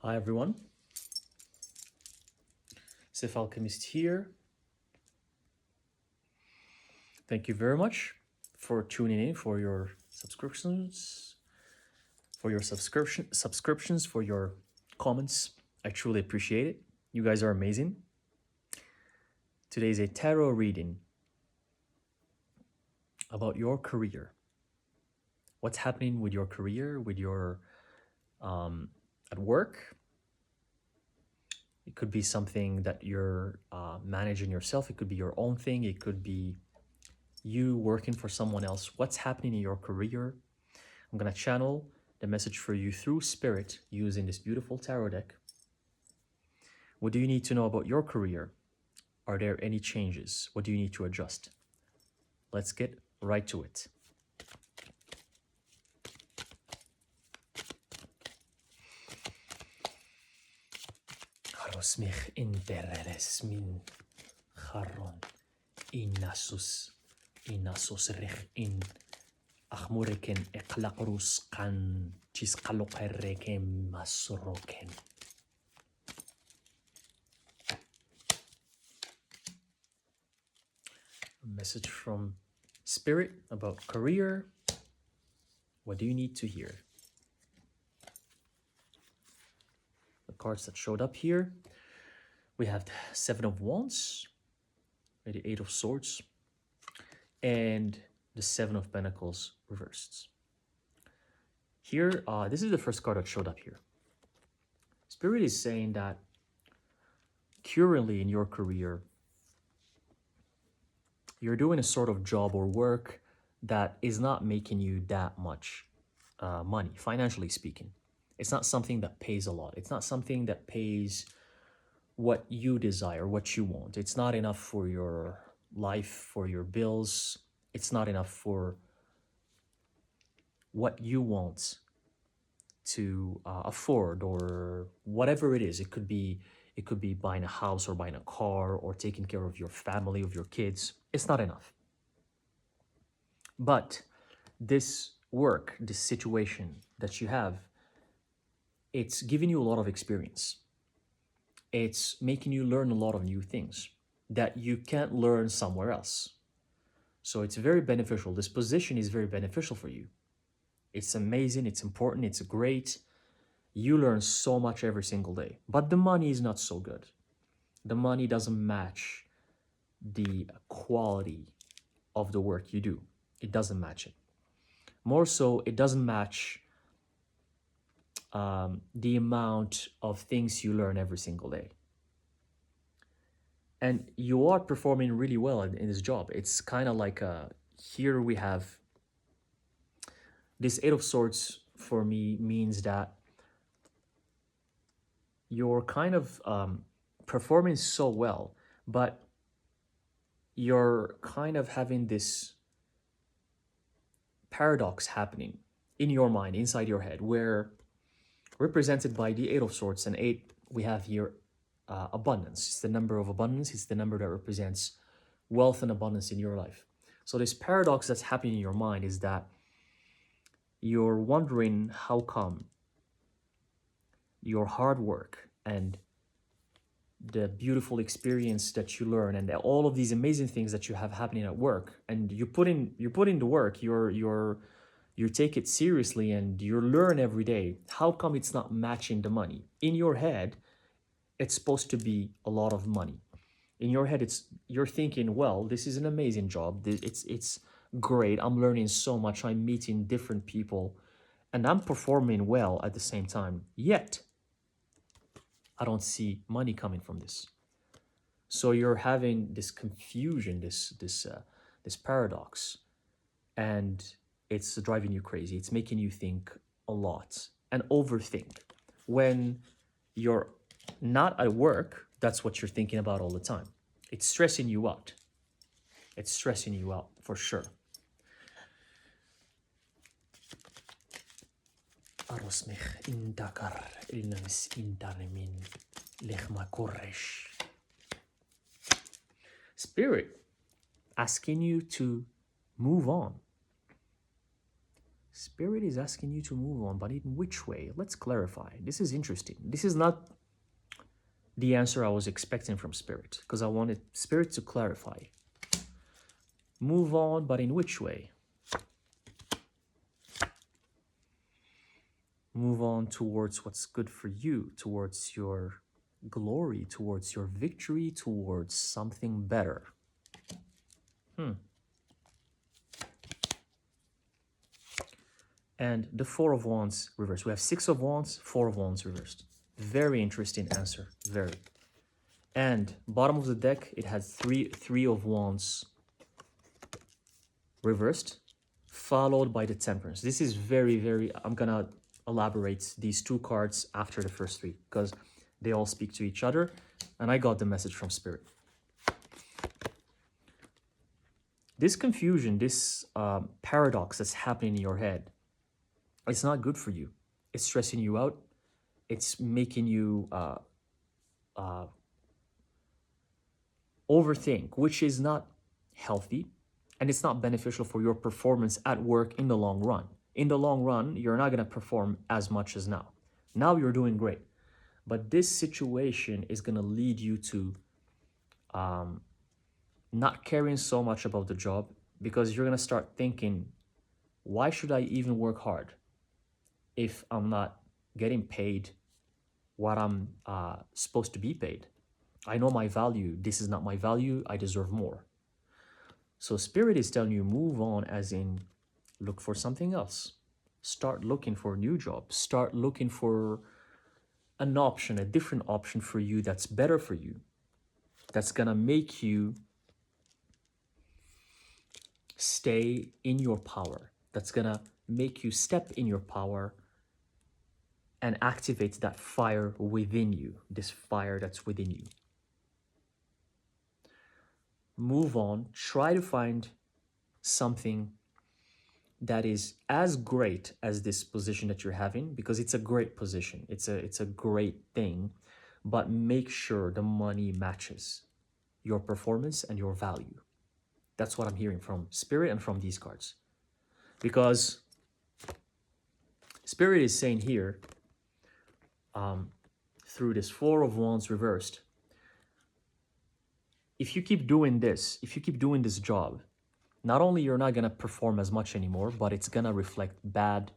Hi everyone, Alchemist here. Thank you very much for tuning in, for your subscriptions, for your comments. I truly appreciate it. You guys are amazing. Today is a tarot reading about your career. What's happening with your career, with your at work. It could be something that you're managing yourself. It could be your own thing. It could be you working for someone else. What's happening in your career? I'm going to channel the message for you through spirit using this beautiful tarot deck. What do you need to know about your career? Are there any changes? What do you need to adjust? Let's get right to it. Harosmich interes min charon inasus rich in achmureken eklakrus kan tiskalokereken masroken. A message from spirit about career. What do you need to hear? The cards that showed up here. We have the Seven of Wands, the Eight of Swords, and the Seven of Pentacles reversed. Here, this is the first card that showed up here. Spirit is saying that currently in your career, you're doing a sort of job or work that is not making you that much money, financially speaking. It's not something that pays a lot. It's not something that pays what you desire, what you want. It's not enough for your life, for your bills. It's not enough for what you want to afford, or whatever it is. It could be buying a house or buying a car or taking care of your family, of your kids. It's not enough. But this work, this situation that you have, it's giving you a lot of experience. It's making you learn a lot of new things that you can't learn somewhere else. So it's very beneficial. This position is very beneficial for you. It's amazing, it's important, it's great. You learn so much every single day. But the money is not so good. The money doesn't match the quality of the work you do. It doesn't match it. More so, it doesn't match the amount of things you learn every single day. And you are performing really well in this job. It's kind of like here we have this Eight of Swords. For me, means that you're kind of performing so well, but you're kind of having this paradox happening in your mind, inside your head, where represented by the Eight of Swords and 8, we have here abundance. It's the number of abundance. It's the number that represents wealth and abundance in your life. So this paradox that's happening in your mind is that you're wondering how come your hard work and the beautiful experience that you learn and all of these amazing things that you have happening at work, and you put in the work, you take it seriously and you learn every day. How come it's not matching the money? In your head, it's supposed to be a lot of money. In your head, you're thinking, well, this is an amazing job. It's great. I'm learning so much. I'm meeting different people and I'm performing well at the same time. Yet, I don't see money coming from this. So you're having this confusion, this paradox, and it's driving you crazy. It's making you think a lot and overthink. When you're not at work, that's what you're thinking about all the time. It's stressing you out. It's stressing you out for sure. Spirit asking you to move on. Spirit is asking you to move on, but in which way? Let's clarify. This is interesting. This is not the answer I was expecting from Spirit, because I wanted Spirit to clarify. Move on, but in which way? Move on towards what's good for you, towards your glory, towards your victory, towards something better. And the Four of Wands reversed. We have Six of Wands, Four of Wands reversed. Very interesting answer. Very. And bottom of the deck, it had three of Wands reversed, followed by the Temperance. This is very, very, I'm gonna elaborate these two cards after the first three, because they all speak to each other, and I got the message from Spirit. This confusion, this paradox that's happening in your head, it's not good for you. It's stressing you out. It's making you overthink, which is not healthy, and it's not beneficial for your performance at work in the long run. In the long run, you're not going to perform as much as now. Now you're doing great. But this situation is going to lead you to not caring so much about the job, because you're going to start thinking, why should I even work hard if I'm not getting paid what I'm supposed to be paid? I know my value. This is not my value. I deserve more. So Spirit is telling you, move on, as in look for something else. Start looking for a new job. Start looking for an option, a different option for you that's better for you. That's going to make you stay in your power. That's going to make you step in your power and activate that fire within you, this fire that's within you. Move on. Try to find something that is as great as this position that you're having, because it's a great position. It's a great thing, but make sure the money matches your performance and your value. That's what I'm hearing from Spirit and from these cards. Because Spirit is saying here, through this Four of Wands reversed, if you keep doing this, if you keep doing this job, not only you're not going to perform as much anymore, but it's going to reflect badly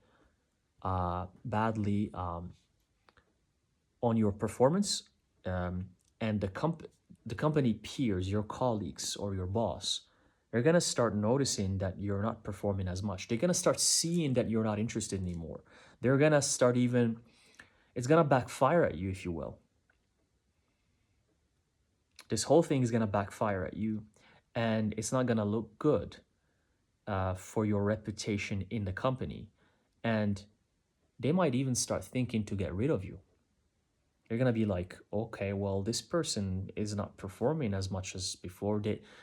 on your performance, and the company peers, your colleagues or your boss, they're going to start noticing that you're not performing as much. They're going to start seeing that you're not interested anymore. They're going to start even, it's going to backfire at you, if you will. This whole thing is going to backfire at you, and it's not going to look good for your reputation in the company. And they might even start thinking to get rid of you. They're going to be like, okay, well, this person is not performing as much as before.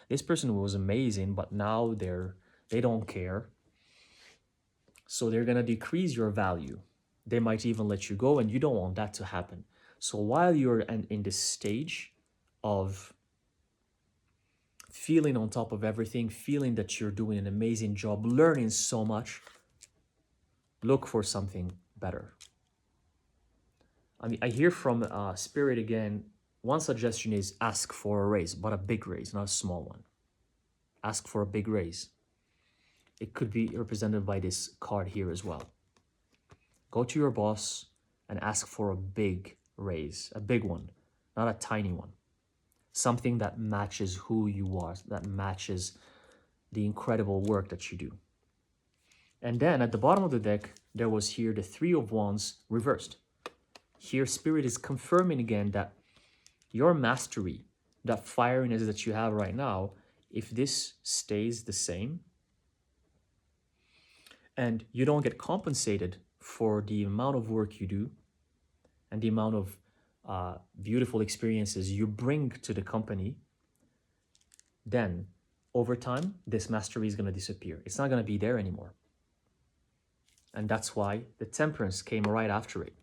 This person was amazing, but now they don't care. So they're going to decrease your value. They might even let you go, and you don't want that to happen. So while you're in this stage of feeling on top of everything, feeling that you're doing an amazing job, learning so much, look for something better. I mean, I hear from Spirit again, one suggestion is ask for a raise, but a big raise, not a small one. Ask for a big raise. It could be represented by this card here as well. Go to your boss and ask for a big raise, a big one, not a tiny one. Something that matches who you are, that matches the incredible work that you do. And then at the bottom of the deck, there was here the Three of Wands reversed. Here, Spirit is confirming again that your mastery, that fieriness that you have right now, if this stays the same and you don't get compensated for the amount of work you do and the amount of beautiful experiences you bring to the company, then over time, this mastery is going to disappear. It's not going to be there anymore. And that's why the Temperance came right after it,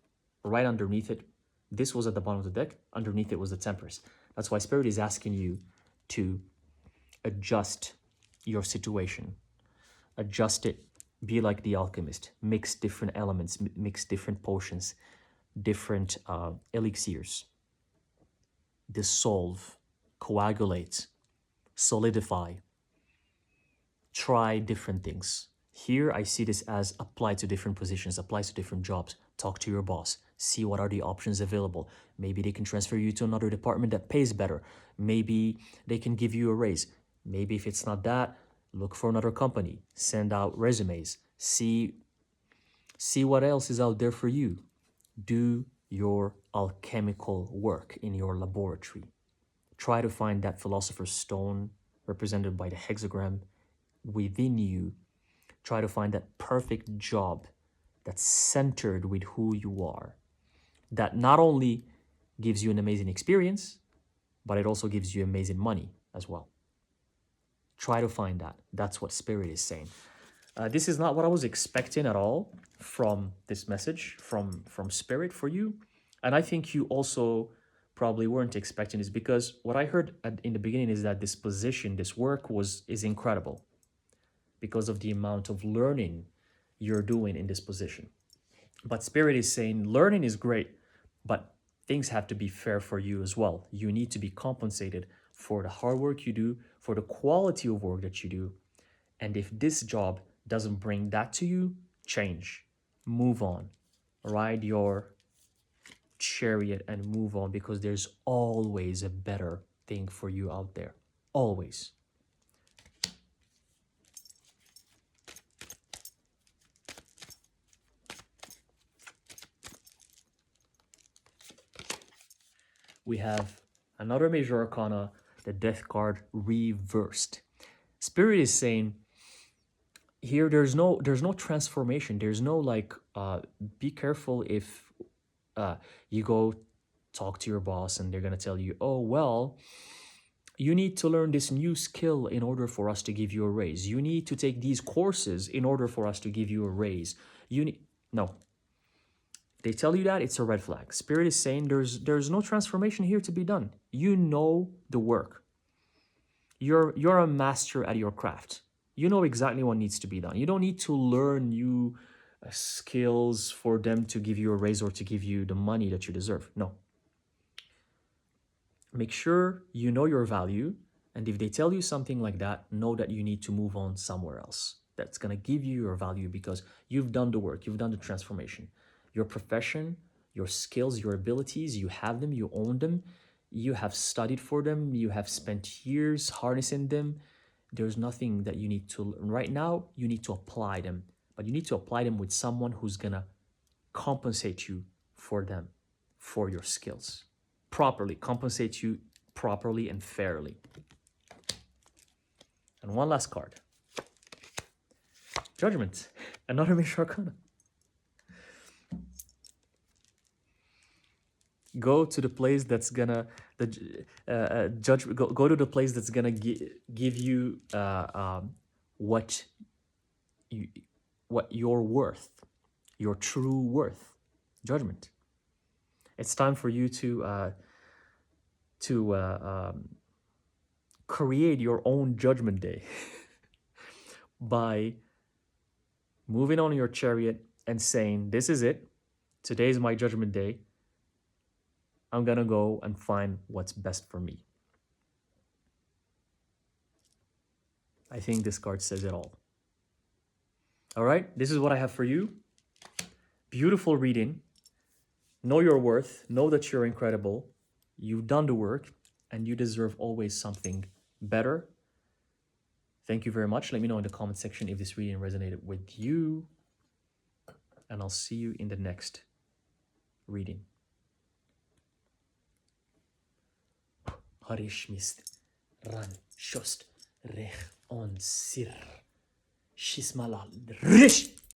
right underneath it. This was at the bottom of the deck. Underneath it was the Temperance. That's why Spirit is asking you to adjust your situation. Adjust it Be like the alchemist. Mix different elements, mix different potions, different elixirs. Dissolve, coagulate, solidify. Try different things. Here, I see this as apply to different positions, applies to different jobs. Talk to your boss. See what are the options available. Maybe they can transfer you to another department that pays better. Maybe they can give you a raise. Maybe if it's not that, look for another company. Send out resumes. See what else is out there for you. Do your alchemical work in your laboratory. Try to find that philosopher's stone represented by the hexagram within you. Try to find that perfect job that's centered with who you are, that not only gives you an amazing experience, but it also gives you amazing money as well. Try to find that. That's what Spirit is saying. This is not what I was expecting at all from this message from Spirit for you. And I think you also probably weren't expecting this, because what I heard in the beginning is that this position, this work is incredible because of the amount of learning you're doing in this position. But Spirit is saying learning is great, but things have to be fair for you as well. You need to be compensated for the hard work you do, for the quality of work that you do. And if this job doesn't bring that to you, change, move on, ride your chariot and move on, because there's always a better thing for you out there. Always. We have another major arcana, the death card reversed. Spirit is saying here there's no transformation. There's no like be careful if you go talk to your boss and they're gonna tell you, oh well, you need to learn this new skill in order for us to give you a raise. You need to take these courses in order for us to give you a raise. You need no. They tell you that, it's a red flag. Spirit is saying there's no transformation here to be done. You know the work. You're a master at your craft. You know exactly what needs to be done. You don't need to learn new skills for them to give you a raise or to give you the money that you deserve. No. Make sure you know your value, and if they tell you something like that, know that you need to move on somewhere else. That's going to give you your value because you've done the work, you've done the transformation. Your profession, your skills, your abilities, you have them, you own them, you have studied for them, you have spent years harnessing them. There's nothing that you need to learn. Right now, you need to apply them, but you need to apply them with someone who's going to compensate you for them, for your skills. Properly, compensate you properly and fairly. And one last card. Judgment, another major arcana. Go to the place that's gonna judge. Go to the place that's gonna give you what you're worth, your true worth. Judgment. It's time for you to create your own judgment day by moving on your chariot and saying, "This is it. Today is my judgment day. I'm gonna go and find what's best for me." I think this card says it all. All right, this is what I have for you. Beautiful reading. Know your worth. Know that you're incredible. You've done the work, and you deserve always something better. Thank you very much. Let me know in the comment section if this reading resonated with you, and I'll see you in the next reading. Harishmist ran shost rech on sir shismalal rish